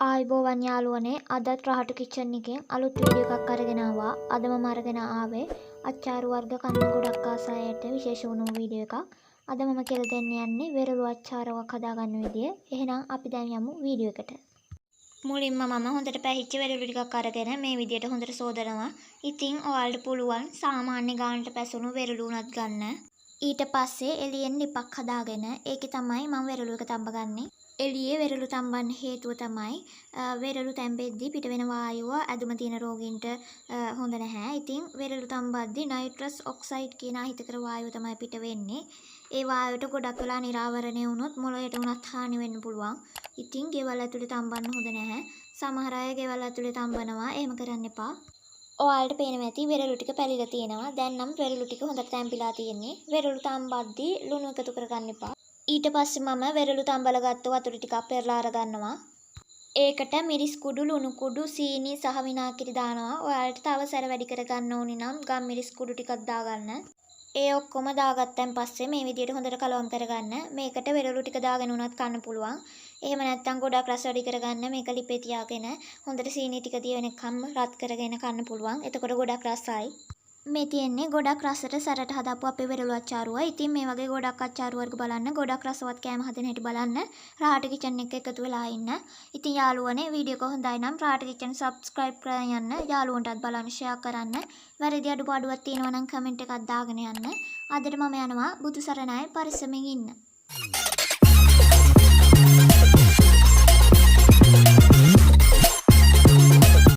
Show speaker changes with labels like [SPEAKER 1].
[SPEAKER 1] ආයිබෝවන් යාළුවනේ අදත් රහට කිචන් එකෙන් අලුත් වීඩියෝ එකක් අරගෙන ආවා. අද මම අරගෙන ආවේ අච්චාරු වර්ග කන්න ගොඩක් ආසායට විශේෂ වුණු වීඩියෝ එකක්. අද මම කියලා දෙන්න යන්නේ වෙරළු අච්චාරුවක් හදාගන්න විදිය. එහෙනම් අපි දැන් යමු වීඩියෝ එකට. මුලින්ම මම හොඳට පැහිච්ච වෙරළු ටිකක් අරගෙන මේ විදියට හොඳට සෝදනවා. ඉතින් ඔයාලට පුළුවන් සාමාන්‍ය ගානට පැසුණු වෙරළු උනත් ගන්න. ඊට පස්සේ එළියෙන් ලිපක් හදාගෙන ඒකේ තමයි මම වෙරළු එක තඹගන්නේ. එළියේ වෙරළු තඹන්න හේතුව තමයි වෙරළු තැම්බෙද්දී පිට වෙන වායුව ඇදුම තියෙන රෝගීන්ට හොඳ නැහැ. ඉතින් වෙරළු තඹද්දී නයිට්‍රස් ඔක්සයිඩ් කියන අහිතකර වායුව තමයි පිට වෙන්නේ. ඒ වායුවට ගොඩක් වෙලා නිරාවරණය වුණොත් මොළයට උනත් හානි වෙන්න පුළුවන්. ඉතින් ගෙවල් ඇතුලේ තඹන්න හොඳ නැහැ. සමහර අය ගෙවල් ඇතුලේ තඹනවා. එහෙම කරන්න එපා. ඔයාලට පේනවා ඇති වෙරළු ටික පැලිලා තියෙනවා. දැන් නම් වෙරළු ටික හොඳට තැම්බිලා තියෙන්නේ. වෙරළු තඹද්දී ලුණු එකතු කරගන්න එපා. ඊට පස්සේ මම වෙරළු තඹලා ගත්ත වතුර ටිකක් පෙරලා අරගන්නවා. ඒකට මිරිස් කුඩු, ලුණු කුඩු, සීනි සහ විනාගිරි දානවා. ඔයාලට තව සැර වැඩි කරගන්න ඕනි නම් ගම් මිරිස් කුඩු ටිකක් දාගන්න. ඒ ඔක්කොම දාගත්තන් පස්සේ මේ විදියට හොඳට කලවම් කරගන්න. මේකට වෙරළු ටික දාගෙන උනත් කන්න පුළුවන්. එහෙම නැත්නම් ගොඩක් රස වැඩි කරගන්න මේක ලිපේ තියාගෙන හොඳට සීනි ටික දිය වෙනකම් රත් කරගෙන කන්න පුළුවන්. එතකොට ගොඩක් රසයි. මේ තියෙන්නේ ගොඩක් රසට සැරට හදාපු අපේ වෙරළු අච්චාරුව. ඉතින් මේ වගේ ගොඩක් අච්චාරු වර්ග බලන්න, ගොඩක් රසවත් කෑම හදන හැටි බලන්න රහට කිචන් එක එකතු වෙලා ඉන්න. ඉතින් යාළුවනේ වීඩියෝ එක හොඳයි නම් රහට කිචන් subscribe කරගෙන යන්න. යාළුවන්ටත් බලන්න share කරන්න. වැරදි අඩුපාඩුවක් තියෙනවා නම් comment එකක් දාගෙන යන්න. අදට මම යනවා. බුදු සරණයි පරිස්සමෙන් ඉන්න.